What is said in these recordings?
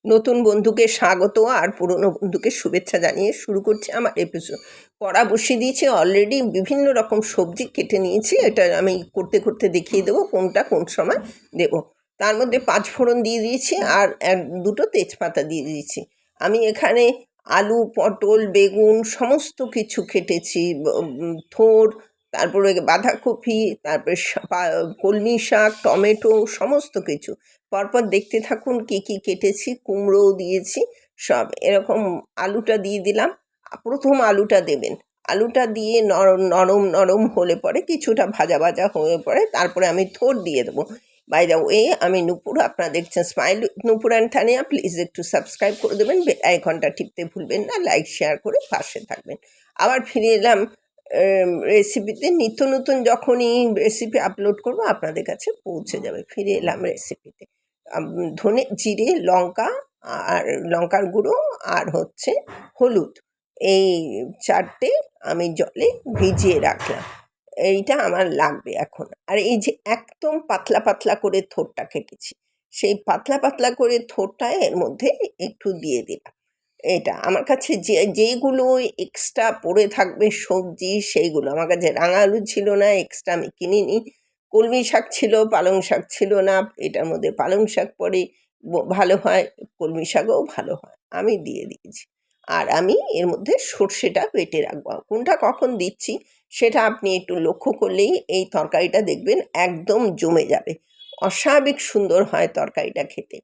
নতুন বন্ধুকে স্বাগত আর পুরনো বন্ধুকে শুভেচ্ছা জানিয়ে শুরু করছি আমার এপিসোড। কড়া বসিয়ে দিয়েছি, অলরেডি বিভিন্ন রকম সবজি কেটে নিয়েছি। এটা আমি করতে করতে দেখিয়ে দেবো কোনটা কোন সময় দেব। তার মধ্যে 5 ফোড়ন দিয়ে দিয়েছি আর দুটো তেজপাতা দিয়ে দিয়েছি। আমি এখানে আলু, পটল, বেগুন সমস্ত কিছু কেটেছি, থোড়, তারপরে বাঁধাকপি, তারপরে কলমি শাক, টমেটো, সমস্ত কিছু পরপর দেখতে থাকুন কি কি কেটেছি। কুমড়োও দিয়েছি সব। এরকম আলুটা দিয়ে দিলাম। প্রথম আলুটা দেবেন। আলুটা দিয়ে নরম নরম নরম হলে পরে কিছুটা ভাজা ভাজা হয়ে পরে তারপরে আমি থোড় দিয়ে দেবো। বাই দ্য ওয়ে, আমি নূপুর, আপনারা দেখছেন smile Nupur and Tania. Please একটু সাবস্ক্রাইব করে দেবেন, বেল আইকনটা টিপতে ভুলবেন না, লাইক শেয়ার করে পাশে থাকবেন। আবার ফিরে এলাম রেসিপিতে। নিত্য নতুন যখনই রেসিপি আপলোড করব আপনাদের কাছে পৌঁছে যাবে। ফিরে এলাম রেসিপিতে। ধনে, জিরে, লঙ্কা আর লঙ্কার গুঁড়ো আর হচ্ছে হলুদ, এই 4টে আমি জলে ভিজিয়ে রাখলাম। এইটা আমার লাগবে এখন। আর এই যে একদম পাতলা পাতলা করে থোড়টা কেটেছি, সেই পাতলা পাতলা করে থোড়টা এর মধ্যে একটু দিয়ে দিলাম। এটা আমার কাছে যেইগুলো এক্সট্রা পড়ে থাকবে সবজি, সেইগুলো আমার কাছে। রাঙা আলু ছিল না, এক্সট্রা আমি কিনিনি। কলমি শাক ছিল, পালং শাক ছিল না। এটার মধ্যে পালং শাক পরে ভালো হয়, কলমি শাকও ভালো হয়, আমি দিয়ে দিয়েছি। আর আমি এর মধ্যে সর্ষেটা বেটে রাখবো। কোনটা কখন দিচ্ছি সেটা আপনি একটু লক্ষ্য করলেই এই তরকারিটা দেখবেন একদম জমে যাবে। অস্বাভাবিক সুন্দর হয় তরকারিটা খেতে।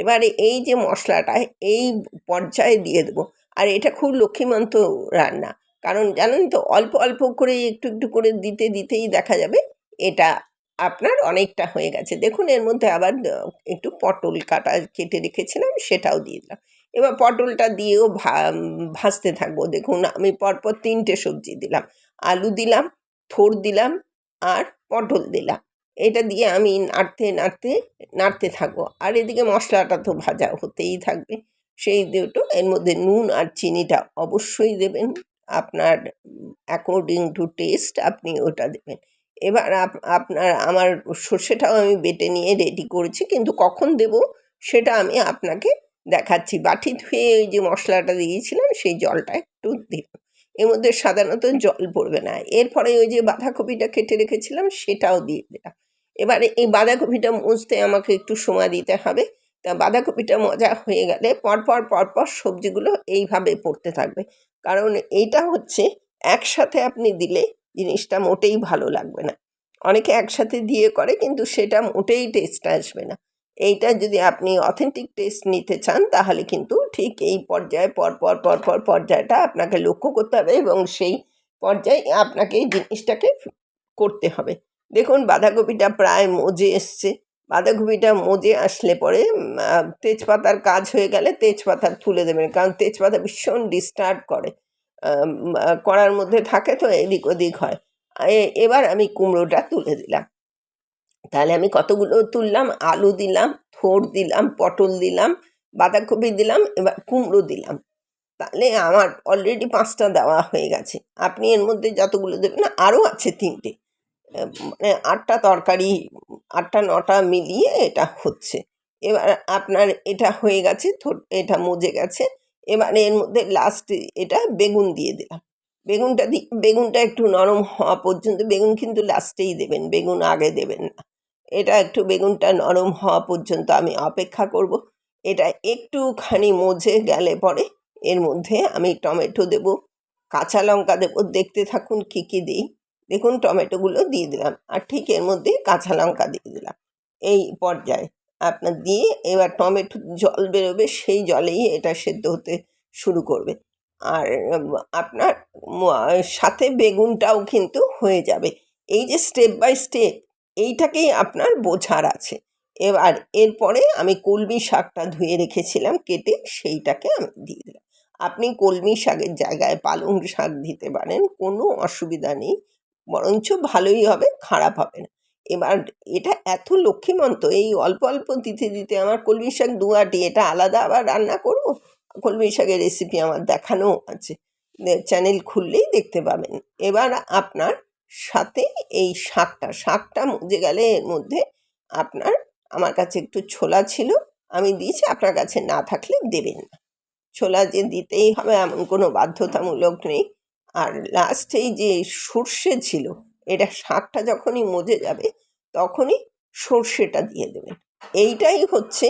এবারে এই যে মশলাটা এই পর্যায়ে দিয়ে দেবো। আর এটা খুব লক্ষ্মীমন্ত রান্না, কারণ জানেন তো, অল্প অল্প করে একটু একটু করে দিতে দিতেই দেখা যাবে এটা আপনার অনেকটা হয়ে গেছে। দেখুন এর মধ্যে আবার একটু পটল কাটা কেটে রেখেছিলাম, সেটাও দিয়ে দিলাম। এবার পটলটা দিয়েও ভাজতে থাকবো। দেখুন আমি পরপর 3টে সবজি দিলাম। আলু দিলাম, থোড় দিলাম আর পটল দিলাম। এটা দিয়ে আমি নাড়তে নাড়তে নাড়তে থাকবো। আর এদিকে মশলাটা তো ভাজা হতেই থাকবে। সেই দুটো এর মধ্যে নুন আর চিনিটা অবশ্যই দেবেন। আপনার অ্যাকর্ডিং টু টেস্ট আপনি ওটা দেবেন। এবার আপনার আমার সর্ষেটাও আমি বেটে নিয়ে রেডি করেছি, কিন্তু কখন দেব সেটা আমি আপনাকে দেখাচ্ছি। বাটি ধুয়ে ওই যে মশলাটা দিয়েছিলাম সেই জলটা একটু দিলাম। এর মধ্যে সাধারণত জল পড়বে না। এরপরে ওই যে বাঁধাকপিটা কেটে রেখেছিলাম সেটাও দিয়ে দিলাম। এবারে এই বাঁধাকপিটা মজতে আমাকে একটু সময় দিতে হবে। তা বাঁধাকপিটা মজা হয়ে গেলে পরপর পরপর সবজিগুলো এইভাবে পড়তে থাকবে। কারণ এইটা হচ্ছে একসাথে আপনি দিলে জিনিসটা মোটেই ভালো লাগবে না। অনেকে একসাথে দিয়ে করে, কিন্তু সেটা মোটেই টেস্ট আসবে না। এইটা যদি আপনি অথেন্টিক টেস্ট নিতে চান তাহলে কিন্তু ঠিক এই পর্যায়ে পরপর পরপর পর্যায়টা আপনাকে লক্ষ্য করতে হবে এবং সেই পর্যায়ে আপনাকে এই জিনিসটাকে করতে হবে। দেখুন বাঁধাকপিটা প্রায় মজে এসছে। বাঁধাকপিটা মজে আসলে পরে তেজপাতার কাজ হয়ে গেলে তেজপাতা তুলে দেবেন, কারণ তেজপাতা ভীষণ ডিস্টার্ব করে। কড়ার মধ্যে থাকে তো এদিক ওদিক হয়। এবার আমি কুমড়োটা তুলে দিলাম। তাহলে আমি কতগুলো তুললাম, আলু দিলাম, থোড় দিলাম, পটল দিলাম, বাঁধাকপি দিলাম, এবার কুমড়ো দিলাম। তাহলে আমার অলরেডি 5টা দেওয়া হয়ে গেছে। আপনি এর মধ্যে যতগুলো দেবেন, না আরও আছে 3টে, মানে 8টা তরকারি, 8টা 9টা মিলিয়ে এটা হচ্ছে। এবার আপনার এটা হয়ে গেছে, এটা মজে গেছে। এবার এর মধ্যে লাস্ট এটা বেগুন দিয়ে দিলাম। বেগুনটা একটু নরম হওয়া পর্যন্ত, বেগুন কিন্তু লাস্টেই দেবেন, বেগুন আগে দেবেন না। এটা একটু বেগুনটা নরম হওয়া পর্যন্ত আমি অপেক্ষা করব। এটা একটুখানি মজে গেলে পরে এর মধ্যে আমি টমেটো দেব, কাঁচা লঙ্কা দেবো। দেখতে থাকুন কী কী দিই। দেখুন টমেটোগুলো দিয়ে দিলাম আর ঠিক এর মধ্যে কাঁচা লঙ্কা দিয়ে দিলাম। এই পর্যায়ে আপনার দিয়ে এবার টমেটো জল বেরোবে, সেই জলেই এটা সেদ্ধ হতে শুরু করবে। আর আপনার সাথে বেগুনটাও কিন্তু হয়ে যাবে। এই যে স্টেপ বাই স্টেপ, এইটাকেই আপনার বোঝার আছে। এবার এরপরে আমি কলমি শাকটা ধুয়ে রেখেছিলাম কেটে, সেইটাকে আমি দিয়ে দিলাম। আপনি কলমি শাকের জায়গায় পালং শাক দিতে পারেন, কোনো অসুবিধা নেই, বরঞ্চ ভালোই হবে, খারাপ হবে না। এবার এটা এত লক্ষ্মীমন্ত, এই অল্প অল্প দিতে দিতে আমার কলমি শাক 2 আটি, এটা আলাদা আবার রান্না করব। কলমি শাকের রেসিপি আমার দেখানো আছে, চ্যানেল খুললেই দেখতে পাবেন। এবার আপনার সাথে এই শাকটা মজে গেলে এর মধ্যে আপনার, আমার কাছে একটু ছোলা ছিল, আমি দিয়েছি, আপনার কাছে না থাকলে দেবেন না। ছোলা যে দিতেই হবে এমন কোনো বাধ্যতামূলক নেই। আর লাস্টেই যে সর্ষে ছিল, এটা শাকটা যখনই মজে যাবে তখনই সর্ষেটা দিয়ে দেবেন। এইটাই হচ্ছে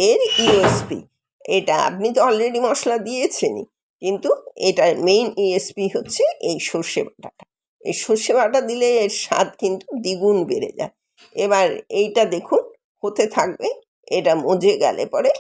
এর ইউএসপি। এটা আপনি তো অলরেডি মশলা দিয়েছেনই, কিন্তু এটার মেইন ইউএসপি হচ্ছে এই সর্ষে বাটাটা। এই সর্ষে বাটা দিলে এর স্বাদ কিন্তু দ্বিগুণ বেড়ে যায়। এবার এইটা দেখুন হতে থাকবে, এটা মজে গেলে পরে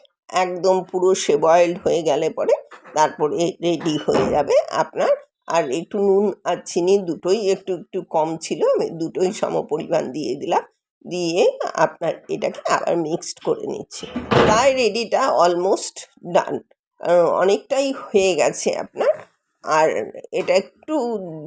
একদম পুরো সে বয়েলড হয়ে গেলে পরে তারপরে রেডি হয়ে যাবে আপনার। আর একটু নুন আর চিনি দুটোই একটু একটু কম ছিল, আমি দুটোই সমপরিমাণ দিয়ে দিলাম। দিয়ে আপনার এটাকে আবার মিক্সড করে নিচ্ছি। প্রায় রেডিটা অলমোস্ট ডান, অনেকটাই হয়ে গেছে আপনার। আর এটা একটু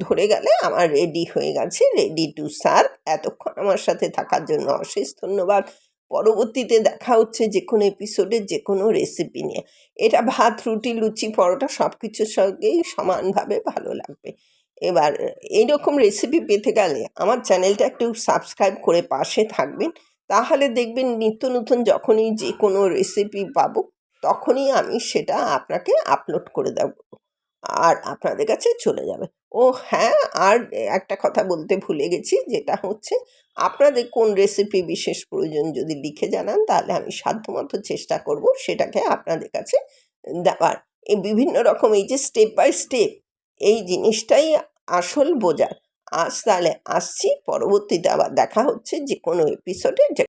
ধরে গেলে আমার রেডি হয়ে গেছে, রেডি টু সার্ভ। এতক্ষণ আমার সাথে থাকার জন্য অশেষ ধন্যবাদ। পরবর্তীতে দেখা হচ্ছে যে কোনো এপিসোডে যে কোনো রেসিপি নিয়ে। এটা ভাত, রুটি, লুচি, পরোটা সব কিছুর সঙ্গেই সমানভাবে ভালো লাগবে। এবার এইরকম রেসিপি পেতে গেলে আমার চ্যানেলটা একটু সাবস্ক্রাইব করে পাশে থাকবেন। তাহলে দেখবেন নিত্য নতুন যখনই যে কোনো রেসিপি পাবো তখনই আমি সেটা আপনাকে আপলোড করে দেবো, আর আপনাদের কাছে চলে যাবে। ও হ্যাঁ, আর একটা কথা বলতে ভুলে গেছি, যেটা হচ্ছে আপনাদের কোন রেসিপি বিশেষ প্রয়োজন যদি লিখে জানান তাহলে আমি সাধ্যমতো চেষ্টা করব সেটাকে আপনাদের কাছে দেওয়ার। এই বিভিন্ন রকম এই যে স্টেপ বাই স্টেপ, এই জিনিসটাই আসল বোঝার। আজ তাহলে আসছি, পরবর্তীতে আবার দেখা হচ্ছে যে কোনো এপিসোডে।